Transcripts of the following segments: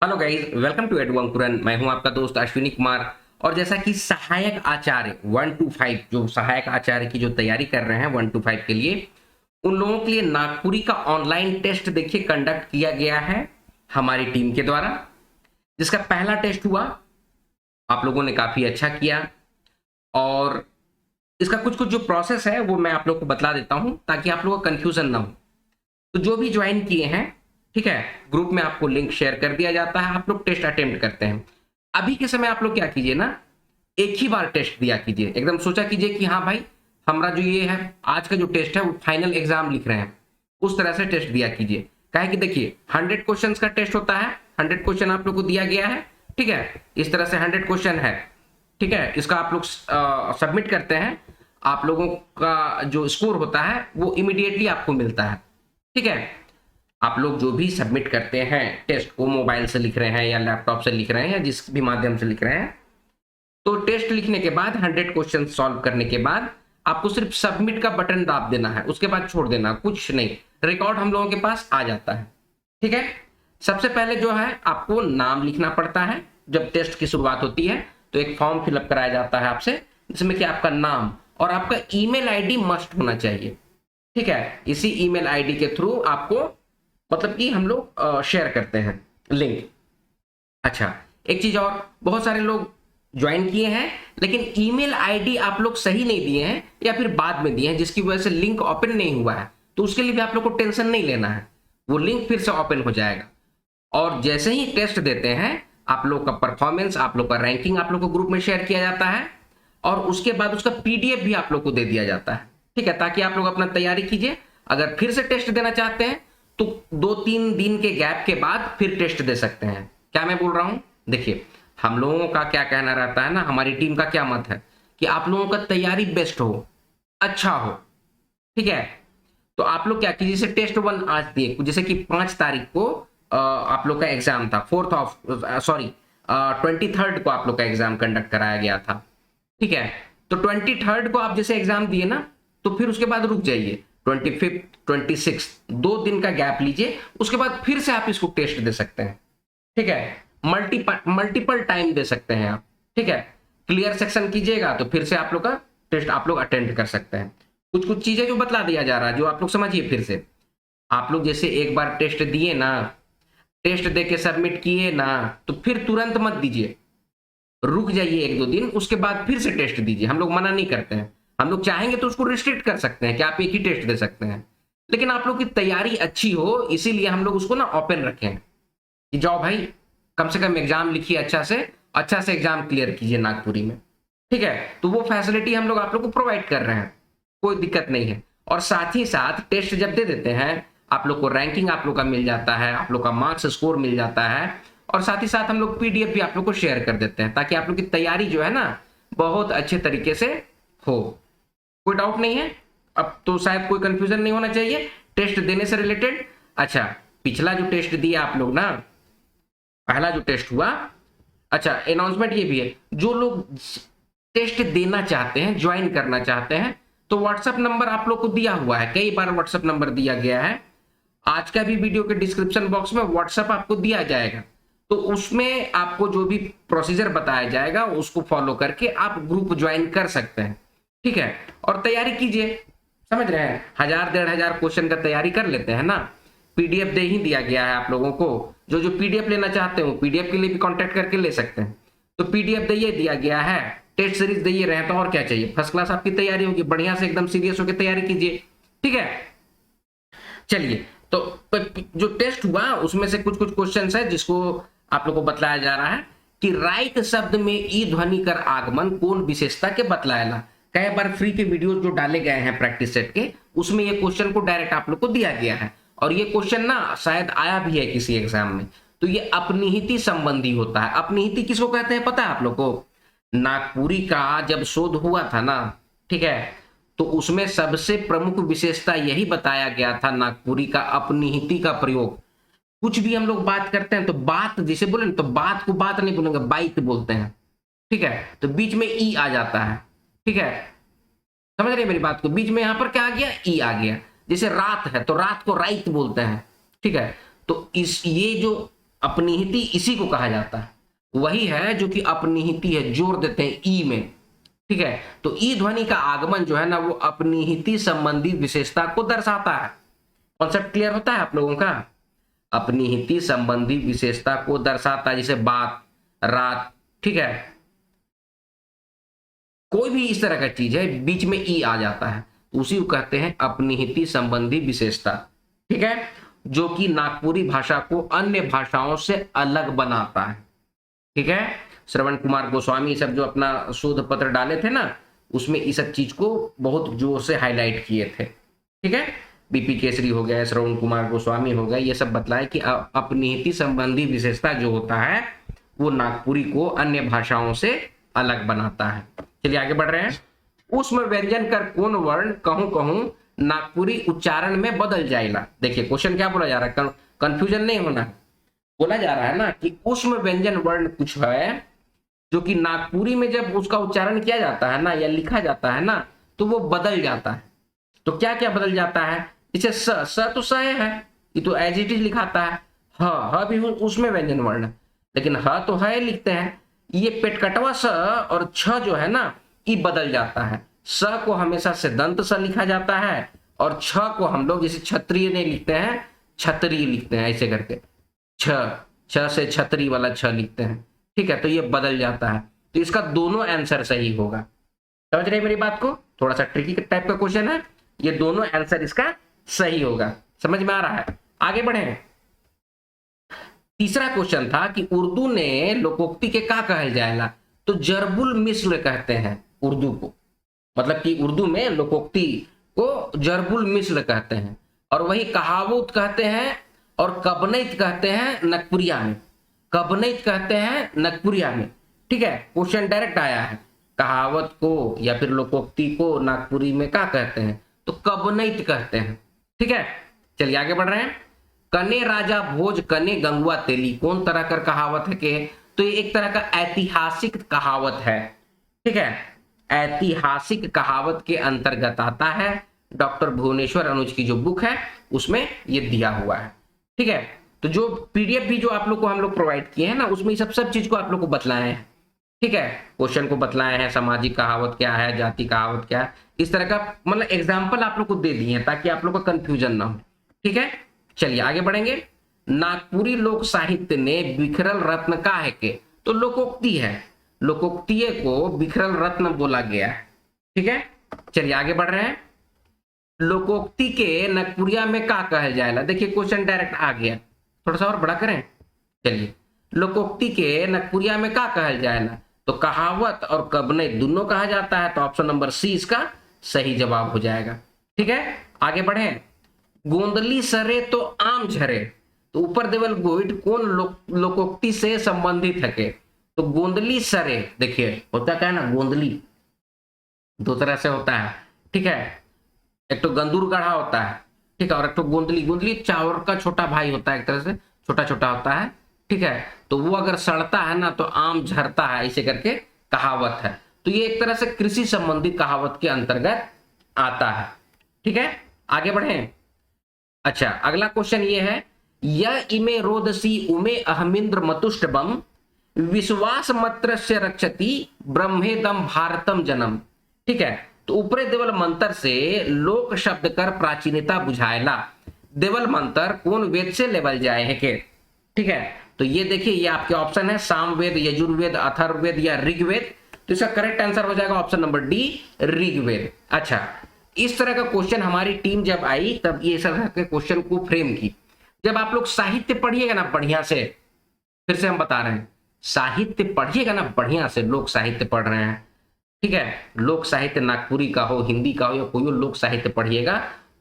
Hello guys, welcome to Edu Ankuran. मैं हूं आपका दोस्त अश्विनी कुमार। और जैसा कि सहायक आचार्य 1 to 5 जो सहायक आचार्य की जो तैयारी कर रहे हैं 1 to 5 के लिए, उन लोगों के लिए नागपुरी का ऑनलाइन टेस्ट देखिए कंडक्ट किया गया है हमारी टीम के द्वारा। जिसका पहला टेस्ट हुआ, आप लोगों ने काफी अच्छा किया। और इसका कुछ कुछ जो प्रोसेस है वो मैं आप लोग को बतला देता हूं ताकि आप लोगों को कंफ्यूजन ना हो। तो जो भी ज्वाइन किए हैं, ठीक है, ग्रुप में आपको लिंक शेयर कर दिया जाता है, आप लोग टेस्ट अटेम्प्ट करते हैं। अभी के समय आप लोग क्या कीजिए ना, एक ही बार टेस्ट दिया कीजिए। एकदम सोचा कीजिए कि हाँ भाई, हमारा जो ये है आज का जो टेस्ट है वो फाइनल एग्जाम लिख रहे हैं, उस तरह से टेस्ट दिया कीजिए। काहे कि देखिए 100 क्वेश्चन का टेस्ट होता है, 100 क्वेश्चन आप लोग को दिया गया है, ठीक है, इस तरह से 100 क्वेश्चन है, ठीक है। इसका आप लोग सबमिट करते हैं, आप लोगों का जो स्कोर होता है वो इमीडिएटली आपको मिलता है, ठीक है। आप लोग जो भी सबमिट करते हैं टेस्ट को, मोबाइल से लिख रहे हैं या लैपटॉप से लिख रहे हैं या जिस भी माध्यम से लिख रहे हैं, तो टेस्ट लिखने के बाद 100 क्वेश्चन सॉल्व करने के बाद आपको सिर्फ सबमिट का बटन दाब देना है, उसके बाद छोड़ देना, कुछ नहीं। रिकॉर्ड हम लोगों के पास आ जाता है, ठीक है। सबसे पहले जो है आपको नाम लिखना पड़ता है। जब टेस्ट की शुरुआत होती है तो एक फॉर्म फिलअप कराया जाता है आपसे, जिसमें कि आपका नाम और आपका ईमेल आईडी मस्ट होना चाहिए, ठीक है। इसी ईमेल आईडी के थ्रू आपको, मतलब कि हम लोग शेयर करते हैं लिंक। अच्छा, एक चीज और, बहुत सारे लोग ज्वाइन किए हैं लेकिन ईमेल आईडी आप लोग सही नहीं दिए हैं या फिर बाद में दिए हैं, जिसकी वजह से लिंक ओपन नहीं हुआ है। तो उसके लिए भी आप लोग को टेंशन नहीं लेना है, वो लिंक फिर से ओपन हो जाएगा। और जैसे ही टेस्ट देते हैं, आप लोग का परफॉर्मेंस, आप लोग का रैंकिंग आप लोग को ग्रुप में शेयर किया जाता है और उसके बाद उसका पीडीएफ भी आप लोग को दे दिया जाता है, ठीक है, ताकि आप लोग अपना तैयारी कीजिए। अगर फिर से टेस्ट देना चाहते हैं तो 2-3 दिन के गैप के बाद फिर टेस्ट दे सकते हैं। क्या मैं बोल रहा हूं, देखिए हम लोगों का क्या कहना रहता है ना, हमारी टीम का क्या मत है कि आप लोगों का तैयारी बेस्ट हो, अच्छा हो, ठीक है। तो आप लोग क्या कीजिए, जैसे टेस्ट 1 आज दिए, जैसे कि 5 तारीख को आप लोग का एग्जाम था, 23 को आप लोग का एग्जाम कंडक्ट कराया गया था, ठीक है। तो 23 को आप जैसे एग्जाम दिए ना, तो फिर उसके बाद रुक जाइए, 25, 26 2 दिन का गैप लीजिए, उसके बाद फिर से आप इसको टेस्ट दे सकते हैं, ठीक है। मल्टीपल टाइम दे सकते हैं आप, ठीक है। क्लियर सेक्शन कीजिएगा तो फिर से आप लोग का टेस्ट आप लोग अटेंड कर सकते हैं। कुछ कुछ चीजें जो बतला दिया जा रहा है, जो आप लोग समझिए। फिर से आप लोग जैसे एक बार टेस्ट दिए ना, टेस्ट दे के सबमिट किए ना, तो फिर तुरंत मत दीजिए, रुक जाइए 1-2 दिन, उसके बाद फिर से टेस्ट दीजिए। हम लोग मना नहीं करते हैं, हम लोग चाहेंगे तो उसको रिस्ट्रिक्ट कर सकते हैं कि आप एक ही टेस्ट दे सकते हैं, लेकिन आप लोग की तैयारी अच्छी हो इसीलिए हम लोग उसको ना ओपन रखें कि जाओ भाई, कम से कम एग्जाम लिखिए, अच्छा से एग्जाम क्लियर कीजिए नागपुरी में, ठीक है। तो वो फैसिलिटी हम लोग आप लोग को प्रोवाइड कर रहे हैं, कोई दिक्कत नहीं है। और साथ ही साथ टेस्ट जब दे देते हैं, आप लोग को रैंकिंग आप लोग का मिल जाता है, आप लोग का मार्क्स स्कोर मिल जाता है, और साथ ही साथ हम लोग पीडीएफ भी आप लोग को शेयर कर देते हैं, ताकि आप लोग की तैयारी जो है ना बहुत अच्छे तरीके से हो। कोई डाउट नहीं है, अब तो शायद कोई कंफ्यूजन नहीं होना चाहिए टेस्ट देने से रिलेटेड। अच्छा, पिछला जो टेस्ट दिया आप लोग ना, पहला जो टेस्ट हुआ, अच्छा अनाउंसमेंट ये भी है, जो लोग टेस्ट देना चाहते हैं, ज्वाइन करना चाहते हैं, तो व्हाट्सएप नंबर आप लोग को दिया हुआ है, कई बार व्हाट्सएप नंबर दिया गया है। आज का भी वीडियो के डिस्क्रिप्शन बॉक्स में व्हाट्सएप आपको दिया जाएगा, तो उसमें आपको जो भी प्रोसीजर बताया जाएगा उसको फॉलो करके आप ग्रुप ज्वाइन कर सकते हैं, ठीक है। और तैयारी कीजिए, समझ रहे हैं, 1000-1500 क्वेश्चन का तैयारी कर लेते हैं ना। पीडीएफ दे ही दिया गया है आप लोगों को, जो जो पीडीएफ लेना चाहते हो पीडीएफ के लिए भी कांटेक्ट करके ले सकते हैं। तो पीडीएफ दे दिया गया है, टेस्ट सीरीज दे रहे हैं, तो और क्या चाहिए, फर्स्ट क्लास आपकी तैयारी होगी, बढ़िया से एकदम सीरियस होकर तैयारी कीजिए, ठीक है। चलिए, तो जो टेस्ट हुआ उसमें से कुछ कुछ क्वेश्चन है जिसको आप लोग को बतलाया जा रहा है कि राइट शब्द में ई ध्वनि कर आगमन कौन विशेषता के बतलाएला। कई बार फ्री के वीडियो जो डाले गए हैं प्रैक्टिस सेट के, उसमें ये क्वेश्चन को डायरेक्ट आप लोग को दिया गया है, और ये क्वेश्चन ना शायद आया भी है किसी एग्जाम में। तो ये अपनिहिति संबंधी होता है। अपनिहिति किसको कहते हैं पता है आप लोग को? नागपुरी का जब शोध हुआ था ना, ठीक है, तो उसमें सबसे प्रमुख विशेषता यही बताया गया था नागपुरी का, अपनिहिति का प्रयोग। कुछ भी हम लोग बात करते हैं तो बात जिसे बोले तो बात को बात नहीं बोलेंगे, बाइक बोलते हैं, ठीक है, तो बीच में ई आ जाता है, ठीक है, समझ रहे मेरी बात को? बीच में यहां पर क्या आ गया, ई आ गया। जैसे रात है तो रात को राइत बोलते हैं, ठीक है। तो इस ये जो अपनिहिति इसी को कहा जाता है, वही है जो कि अपनिहिति है, जोड़ देते हैं ई में, ठीक है। तो ई ध्वनि का आगमन जो है ना वो अपनिहिति संबंधी विशेषता को दर्शाता है। कॉन्सेप्ट क्लियर होता है आप लोगों का? अपनिहिति संबंधी विशेषता को दर्शाता है, जैसे बात, रात, ठीक है, कोई भी इस तरह का चीज है बीच में ई आ जाता है, उसी को कहते हैं अपनिहिति संबंधी विशेषता, ठीक है, जो कि नागपुरी भाषा को अन्य भाषाओं से अलग बनाता है, ठीक है। श्रवण कुमार गोस्वामी सब जो अपना शोध पत्र डाले थे ना, उसमें इस सब चीज को बहुत जोर से हाईलाइट किए थे, ठीक है। बीपी केसरी हो गया, श्रवण कुमार गोस्वामी हो गया, ये सब बतलाए कि अपनिहिति संबंधी विशेषता जो होता है वो नागपुरी को अन्य भाषाओं से अलग बनाता है। चलिए आगे बढ़ रहे हैं। उष्म व्यंजन कर कौन वर्ण कहूं कहूं नागपुरी उच्चारण में बदल जाएगा। देखिए क्वेश्चन क्या बोला जा रहा है, कंफ्यूजन नहीं होना, बोला जा रहा है ना कि उष्म व्यंजन वर्ण कुछ है जो कि नागपुरी में जब उसका उच्चारण किया जाता है ना या लिखा जाता है ना तो वो बदल जाता है। तो क्या क्या बदल जाता है? जैसे स तो स है, ये तो एज इट इज लिखाता है। ह भी उसमें व्यंजन वर्ण है, लेकिन ह तो है लिखते हैं। ये पेटकटवा स और छ जो है ना ये बदल जाता है। स को हमेशा से दंत स लिखा जाता है और छ को हम लोग जैसे क्षत्रिय नहीं लिखते हैं, छतरी लिखते हैं, ऐसे करके छ से छतरी वाला छ लिखते हैं, ठीक है। तो ये बदल जाता है, तो इसका दोनों आंसर सही होगा। समझ रहे मेरी बात को? थोड़ा सा ट्रिकी टाइप का क्वेश्चन है, ये दोनों आंसर इसका सही होगा। समझ में आ रहा है? आगे बढ़े। तीसरा क्वेश्चन था कि उर्दू ने लोकोक्ति के का कहल जाएगा, तो जरबुल मिस्ल कहते हैं उर्दू को, मतलब कि उर्दू में लोकोक्ति को जरबुल मिस्ल कहते हैं, और वही कहावत कहते हैं और कबनैत कहते हैं नगपुरिया में, कबनैत कहते हैं नगपुरिया में, ठीक है। क्वेश्चन डायरेक्ट आया है, कहावत को या फिर लोकोक्ति को नागपुरी में क्या कहते हैं, तो कबनैत कहते हैं, ठीक है। चलिए आगे बढ़ रहे हैं। कने राजा भोज कने गंगुआ तेली कौन तरह का कहावत है के, तो ये एक तरह का ऐतिहासिक कहावत है, ठीक है। ऐतिहासिक कहावत के अंतर्गत आता है। डॉक्टर भुवनेश्वर अनुज की जो बुक है उसमें ये दिया हुआ है, ठीक है। तो जो पीडीएफ भी जो आप लोग को हम लोग प्रोवाइड किए हैं ना उसमें सब चीज को आप लोग को बतलाए हैं, ठीक है। क्वेश्चन को बतलाए हैं, सामाजिक कहावत क्या है, जाति कहावत क्या है, इस तरह का मतलब एग्जाम्पल आप लोग को दे दिए हैं ताकि आप लोग का कंफ्यूजन ना हो, ठीक है। चलिए आगे बढ़ेंगे। नागपुरी लोक साहित्य ने बिखरल रत्न का है के, तो लोकोक्ति है, लोकोक्ति को बिखरल रत्न बोला गया है, ठीक है। चलिए आगे बढ़ रहे हैं। लोकोक्ति के नागपुरिया में का कहल जाएगा, देखिए क्वेश्चन डायरेक्ट आ गया, थोड़ा सा और बड़ा करें। चलिए, लोकोक्ति के नागपुरिया में का कहल जाएगा, तो कहावत और कबनैत दोनों कहा जाता है, तो ऑप्शन नंबर सी इसका सही जवाब हो जाएगा, ठीक है। आगे बढ़े। गोंदली सरे तो आम झरे, तो ऊपर देवल गोइड कौन लोकोक्ति से संबंधित है के, तो गोंदली सरे, देखिए होता क्या है ना, गोंदली दो तरह से होता है, ठीक है। एक तो गंदूर गढ़ा होता है, ठीक है, और एक तो गोंदली, गोंदली चावल का छोटा भाई होता है, एक तरह से छोटा छोटा होता है, ठीक है। तो वो अगर सड़ता है ना तो आम झरता है, ऐसे करके कहावत है। तो ये एक तरह से कृषि संबंधी कहावत के अंतर्गत आता है, ठीक है। आगे बढ़े। अच्छा, अगला क्वेश्चन ये है, य इमे रोदसी उमे अहमिंद्र मतुष्टबम विश्वास मत्र से रक्षति ब्रह्मेदम भारतम जन्म, ठीक है। तो ऊपरे देवल मंत्र से लोक शब्द कर प्राचीनता बुझाएला, देवल मंत्र कौन वेद से लेवल जाए है के, ठीक है। तो ये देखिए, ये आपके ऑप्शन है सामवेद, यजुर्वेद, अथर्ववेद या ऋग्वेद, तो इसका करेक्ट आंसर हो जाएगा ऑप्शन नंबर डी, ऋग्वेद। अच्छा, इस तरह का क्वेश्चन हमारी टीम जब आई तब ये सब के क्वेश्चन को फ्रेम की। जब आप लोग साहित्य पढ़िएगा ना बढ़िया से, फिर से हम बता रहे हैं, साहित्य पढ़िएगा ना बढ़िया से, लोक साहित्य पढ़ रहे हैं, ठीक है, लोक साहित्य नागपुरी का हो, हिंदी का हो या कोई लोक साहित्य पढ़िएगा,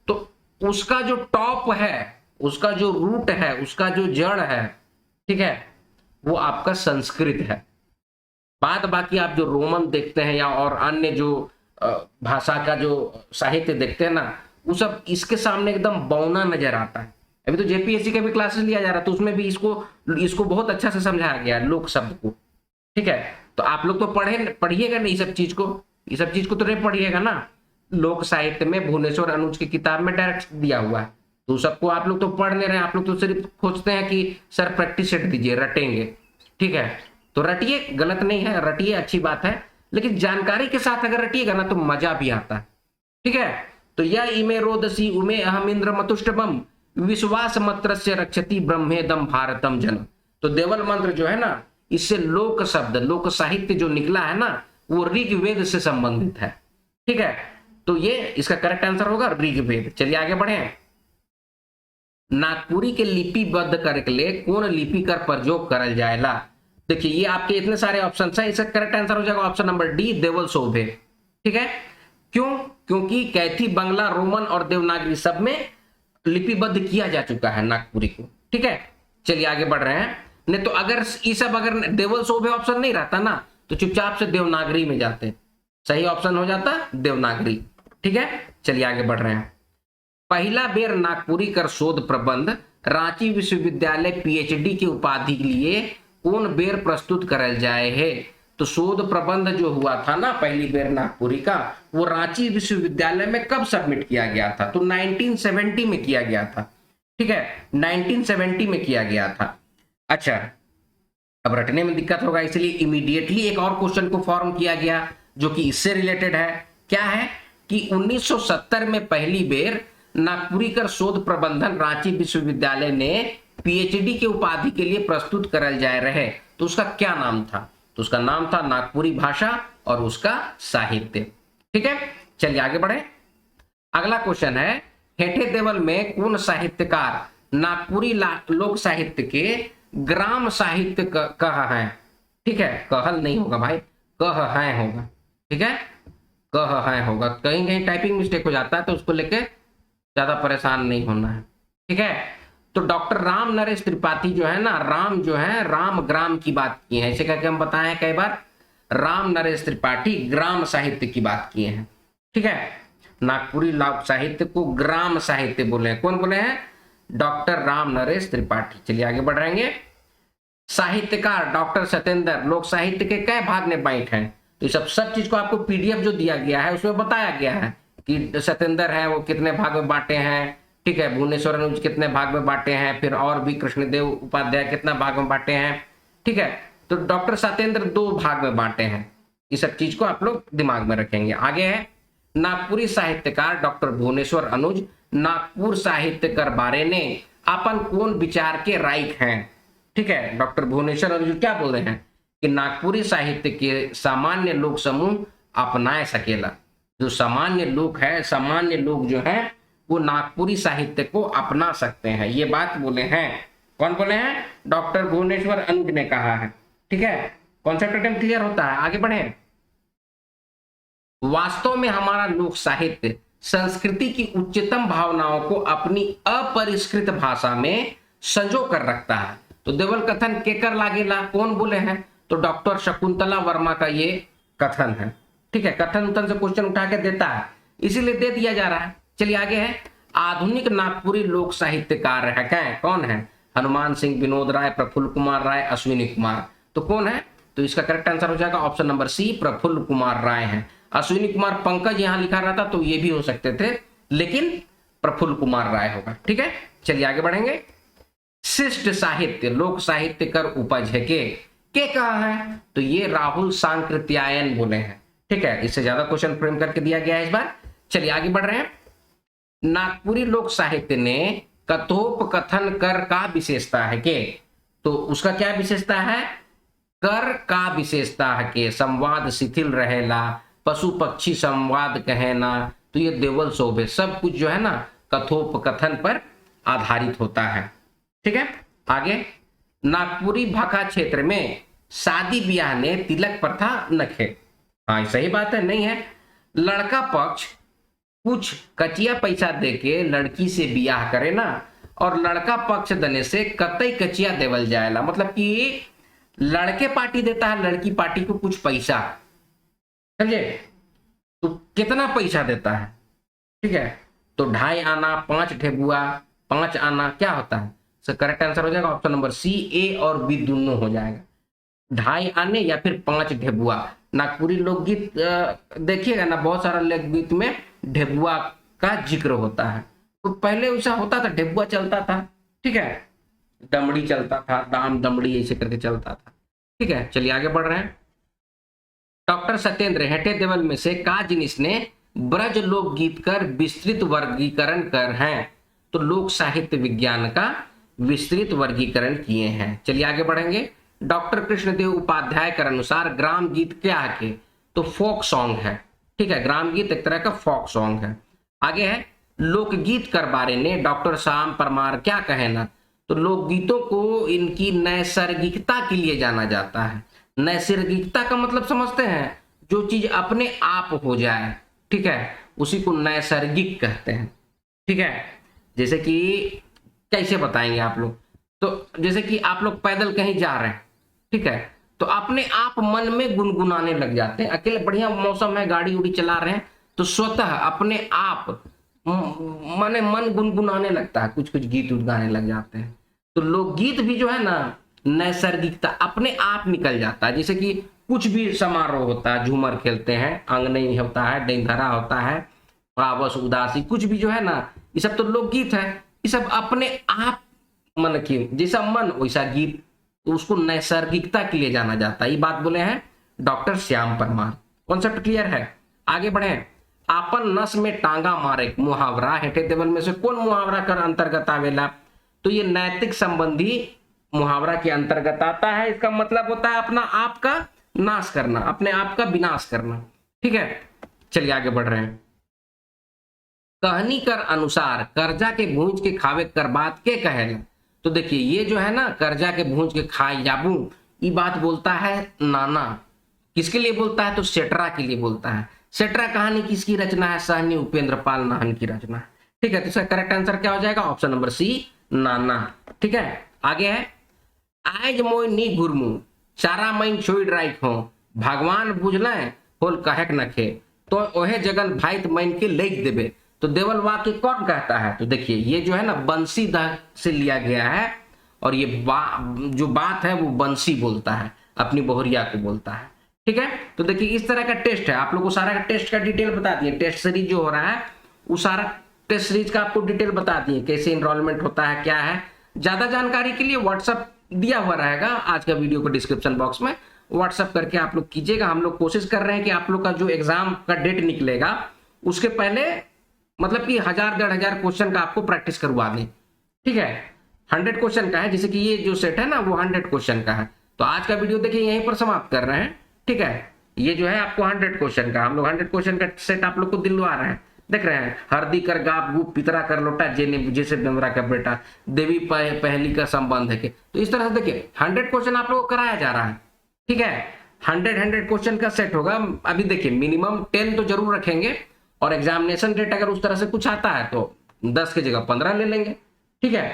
तो उसका जो टॉप है, उसका जो रूट है, उसका जो जड़ है, ठीक है, वो आपका संस्कृत है। बाद बाकी आप जो रोमन देखते हैं या और अन्य जो भाषा का जो साहित्य देखते हैं ना, वो सब इसके सामने एकदम बौना नजर आता है। अभी तो जेपीएससी के भी क्लासेस लिया जा रहा है, तो उसमें भी इसको बहुत अच्छा से समझाया गया लोक शब्द को, ठीक है। तो आप लोग तो पढ़िएगा नहीं सब चीज को, ये सब चीज को तो नहीं पढ़िएगा ना, लोक साहित्य में भुवनेश्वर अनुज की किताब में डायरेक्ट दिया हुआ है, तो सबको आप लोग तो पढ़ ले रहे हैं, आप लोग तो सिर्फ खोजते हैं कि सर प्रैक्टिस सेट दीजिए, रटेंगे। ठीक है, तो रटिए, गलत नहीं है, रटिए, अच्छी बात है, लेकिन जानकारी के साथ अगर रटिएगा ना तो मजा भी आता है। ठीक है, तो यह इमे रोदसी उमे अहम इंद्र मतुष्टम विश्वास मंत्र से रक्षति ब्रह्मेदम भारतम जन। तो देवल मंत्र जो है ना, इससे लोक शब्द, लोक साहित्य जो निकला है ना, वो ऋग्वेद से संबंधित है। ठीक है, तो ये इसका करेक्ट आंसर होगा ऋग्वेद। चलिए आगे बढ़े। नागपुरी के लिपिबद्ध करके ले कौन लिपि कर प्रयोग करल जाएला। देखिए ये आपके इतने सारे ऑप्शन है, इसका करेक्ट आंसर हो जाएगा ऑप्शन नंबर डी, देवल शोभे। ठीक है, क्यों? क्योंकि कैथी, बंगला, रोमन और देवनागरी सब में लिपिबद्ध किया जा चुका है नागपुरी को। ठीक है, चलिए आगे बढ़ रहे हैं। नहीं तो अगर ये सब, अगर देवल शोभे ऑप्शन नहीं रहता ना, तो चुपचाप से देवनागरी में जाते, सही ऑप्शन हो जाता देवनागरी। ठीक है, चलिए आगे बढ़ रहे हैं। पहला बेर नागपुरी कर शोध प्रबंध रांची विश्वविद्यालय पीएचडी की उपाधि के लिए कौन बेर प्रस्तुत करल जाए है। तो शोध प्रबंध जो हुआ था ना पहली बेर नागपुरी का, वो रांची विश्वविद्यालय में कब सबमिट किया गया था? तो 1970 में किया गया था। ठीक है, 1970 में किया गया था। अच्छा, अब रटने में दिक्कत होगा, इसलिए इमीडिएटली एक और क्वेश्चन को फॉर्म किया गया जो कि इससे रिलेटेड है। क्या है कि 1970 में पहली बेर नागपुरी कर शोध प्रबंधन रांची विश्वविद्यालय ने पीएचडी के उपाधि के लिए प्रस्तुत करल जाए रहे। तो उसका क्या नाम था? तो उसका नाम था नागपुरी भाषा और उसका साहित्य। ठीक है, चलिए आगे बढ़े। अगला क्वेश्चन है, हेठे देवल में कौन साहित्यकार नागपुरी लोक साहित्य के ग्राम साहित्य कह है? ठीक है, कहल नहीं होगा भाई, कह है होगा। ठीक है, कह है होगा, कहीं कहीं टाइपिंग मिस्टेक हो जाता है, तो उसको लेके ज्यादा परेशान नहीं होना है। ठीक है, तो डॉक्टर राम नरेश त्रिपाठी जो है ना, राम जो है, राम ग्राम की बात की है, इसे करके हम बताए कई बार, राम नरेश त्रिपाठी ग्राम साहित्य की बात किए हैं। ठीक है, नागपुरी लोक साहित्य को ग्राम साहित्य बोले हैं। कौन बोले हैं? डॉक्टर राम नरेश त्रिपाठी। चलिए आगे बढ़ रहेंगे। साहित्यकार डॉक्टर सत्येंद्र लोक साहित्य के कई भाग में बांट हैं। तो ये सब चीज को आपको पीडीएफ जो दिया गया है उसमें बताया गया है कि सत्येंद्र है वो कितने भाग में बांटे हैं। ठीक है, भुवनेश्वर अनुज कितने भाग में बांटे हैं, फिर और भी कृष्णदेव उपाध्याय कितना भाग में बांटे हैं। ठीक है, तो डॉक्टर सत्येंद्र 2 भाग में बांटे हैं। ये सब चीज को आप लोग दिमाग में रखेंगे। आगे है, नागपुरी साहित्यकार डॉक्टर भुवनेश्वर अनुज नागपुर साहित्य कर बारे ने अपन कौन विचार के राइक हैं। ठीक है, डॉक्टर भुवनेश्वर अनुज क्या बोल रहे हैं कि नागपुरी साहित्य के सामान्य लोक समूह अपनाए सकेला। जो सामान्य लोग है, सामान्य लोग जो है वो नागपुरी साहित्य को अपना सकते हैं, ये बात बोले हैं। कौन बोले हैं? डॉक्टर भुवनेश्वर अनुज ने कहा है। ठीक है, कॉन्सेप्ट एकदम क्लियर होता है। आगे बढ़े। वास्तव में हमारा लोक साहित्य संस्कृति की उच्चतम भावनाओं को अपनी अपरिष्कृत भाषा में संजो कर रखता है। तो देवल कथन केकर लागेला, कौन बोले हैं? तो डॉक्टर शकुंतला वर्मा का ये कथन है। ठीक है, कथन उथन से क्वेश्चन उठा के देता है, इसीलिए दे दिया जा रहा है। चलिए आगे है, आधुनिक नागपुरी लोक साहित्यकार है क्या है? कौन है? हनुमान सिंह, विनोद राय, प्रफुल्ल कुमार राय, अश्विनी कुमार। तो कौन है? तो इसका करेक्ट आंसर हो जाएगा option number C, Prafulla Kumar Rai है। अश्विनी कुमार पंकज यहां लिखा रहता तो ये भी हो सकते थे, लेकिन प्रफुल्ल कुमार राय होगा। ठीक है, चलिए आगे बढ़ेंगे। शिष्ट साहित्य लोक साहित्य कर उपज है के कहा है? तो ये राहुल सांकृत्यायन बोले हैं। ठीक है, इससे ज्यादा क्वेश्चन फ्रेम करके दिया गया है इस बार। चलिए आगे बढ़ रहे हैं। नागपुरी लोक साहित्य ने कथोपकथन कर का विशेषता है के? तो उसका क्या विशेषता है? कर का विशेषता है के संवाद शिथिल रहेला, पशु पक्षी संवाद कहे ना। तो ये देवल शोभे, सब कुछ जो है ना कथोपकथन पर आधारित होता है। ठीक है, आगे। नागपुरी भाखा क्षेत्र में शादी ब्याह ने तिलक प्रथा नखे। हाँ सही बात है, नहीं है। लड़का पक्ष कुछ कचिया पैसा देके लड़की से ब्याह करे ना, और लड़का पक्ष देने से कतई कचिया देवल जाएला। मतलब कि लड़के पार्टी देता है लड़की पार्टी को कुछ पैसा, समझे? तो कितना पैसा देता है? ठीक है, तो 2.5 आना, 5 ढेबुआ, 5 आना क्या होता है? सो करेक्ट आंसर हो जाएगा ऑप्शन नंबर सी, ए और बी दोनों हो जाएगा। 2.5 आने या फिर 5 ढेबुआ। नागपुरी लोकगीत देखिएगा ना, बहुत सारा लोकगीत में ढेबुआ का जिक्र होता है। तो पहले वैसा होता था, डिब्बा चलता था, ठीक है, दमड़ी चलता था, दाम दमड़ी ऐसे करके चलता था, ठीक है। चलिए आगे बढ़ रहे हैं। डॉक्टर सत्येंद्र हेटे देवल में से का जिनिस ने ब्रज लोकगीत कर विस्तृत वर्गीकरण कर हैं, तो लोक साहित्य विज्ञान का विस्तृत वर्गीकरण किए हैं। चलिए आगे बढ़ेंगे। डॉक्टर कृष्णदेव उपाध्याय के अनुसार ग्राम गीत क्या है, तो फोक सॉन्ग है, ठीक है, ग्राम गीत एक तरह का फोक सॉन्ग है। आगे है लोकगीत कर बारे ने डॉक्टर श्याम परमार क्या कहे ना, तो लोकगीतों को इनकी नैसर्गिकता के लिए जाना जाता है। नैसर्गिकता का मतलब समझते हैं, जो चीज अपने आप हो जाए, ठीक है, उसी को नैसर्गिक कहते हैं, ठीक है। जैसे कि कैसे बताएंगे आप लोग, तो जैसे कि आप लोग पैदल कहीं जा रहे हैं, ठीक है, तो अपने आप मन में गुनगुनाने लग जाते हैं। अकेले बढ़िया मौसम है, गाड़ी उड़ी चला रहे हैं, तो स्वतः अपने आप माने मन गुनगुनाने लगता है, कुछ कुछ गीत उत गाने लग जाते हैं। तो लोकगीत भी जो है ना, नैसर्गिकता अपने आप निकल जाता है। जैसे कि कुछ भी समारोह होता है, झूमर खेलते हैं, आंगनई होता है, डेंगरा होता है, पावस उदासी, कुछ भी जो है ना, ये सब तो लोकगीत है। ये सब अपने आप मन की, जैसा मन वैसा गीत, तो उसको नैसर्गिकता के लिए जाना जाता है। ये बात बोले हैं doctor Shyam Parmar. Concept clear है? आगे बढ़े। आपन नस में टांगा मारे मुहावरा हेठे देवल में से कौन मुहावरा कर अंतर्गत आवेला, तो ये नैतिक संबंधी मुहावरा के अंतर्गत आता है। इसका मतलब होता है अपना आप का नाश करना, अपने आप का विनाश करना, ठीक है। चलिए आगे बढ़ रहे हैं। कहानी कर अनुसार कर्जा के भूंज के खावे कर बात के कहेला, तो देखिए ये जो है ना, कर्जा के भूंज के खाए जाबू, ये बात बोलता है नाना। किसके लिए बोलता है, तो सेटरा के लिए बोलता है। सेटरा कहानी किसकी रचना है, सहनी उपेंद्र पाल नाहन की रचना है, ठीक है। तो इसका करेक्ट आंसर क्या हो जाएगा, ऑप्शन नंबर सी, नाना, ठीक है। आगे है आज मोय नी घुरमू चारा मईन छोड़ राइट हो भगवान बुझले होल कहक नखे, तो ओहे जगन भाई मैन के लेख देवे, तो देवल वाक्य कौन कहता है, तो देखिए ये जो है ना बंसी दा से लिया गया है, और ये जो बात है वो बंसी बोलता है, अपनी बहुरिया को बोलता है, ठीक है। तो देखिए इस तरह का टेस्ट है, आप लोगों को सारा का टेस्ट का डिटेल बता दिए। टेस्ट सीरीज जो हो रहा है वो सारा टेस्ट सीरीज का आपको डिटेल बता दिए, कैसे इनरोलमेंट होता है, क्या है। ज्यादा जानकारी के लिए व्हाट्सएप दिया हुआ रहेगा आज का वीडियो को डिस्क्रिप्शन बॉक्स में, व्हाट्सएप करके आप लोग कीजिएगा। हम लोग कोशिश कर रहे हैं कि आप लोग का जो एग्जाम का डेट निकलेगा उसके पहले मतलब कि 1000-1500 क्वेश्चन का आपको प्रैक्टिस करवा दें, ठीक है। 100 क्वेश्चन का है, जैसे कि ये जो सेट है ना वो 100 क्वेश्चन का है। तो आज का वीडियो देखिए यहीं पर समाप्त कर रहे हैं, ठीक है। ये जो है आपको 100 क्वेश्चन का, हम लोग 100 क्वेश्चन का सेट आप लोग को दिलवा रहे हैं। देख रहे हैं, हरदी कर गाप गुप पितरा कर लोटा जेने जैसे बेमरा का बेटा देवी पहली का संबंध है के, तो इस तरह से देखिए 100 क्वेश्चन आप लोग को कराया जा रहा है, ठीक है। 100 क्वेश्चन का सेट होगा। अभी देखिए मिनिमम 10 तो जरूर रखेंगे, और एग्जामिनेशन डेट अगर उस तरह से कुछ आता है तो 10 की जगह 15 ले लेंगे, ठीक है।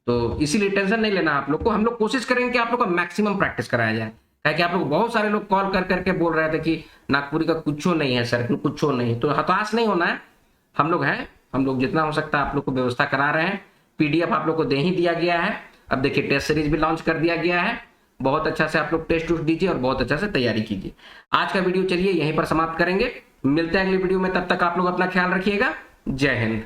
तो इसीलिए टेंशन नहीं लेना आप लोग को। हम लोग कोशिश करेंगे कि आप लोग का मैक्सिमम प्रैक्टिस कराया जाए, कि आप लोग बहुत सारे लोग कॉल कर करके बोल रहे थे कि नागपुरी का कुछ नहीं है सर, कुछ नहीं, तो हताश नहीं होना है। हम लोग हैं, हम लोग जितना हो सकता है आप लोग को व्यवस्था करा रहे हैं। पीडीएफ आप लोग को दे ही दिया गया है। अब देखिए टेस्ट सीरीज भी लॉन्च कर दिया गया है। बहुत अच्छा से आप लोग टेस्ट उस्ट दीजिए और बहुत अच्छा से तैयारी कीजिए। आज का वीडियो चलिए यहीं पर समाप्त करेंगे, मिलते हैं अगले वीडियो में। तब तक आप लोग अपना ख्याल रखिएगा। जय हिंद।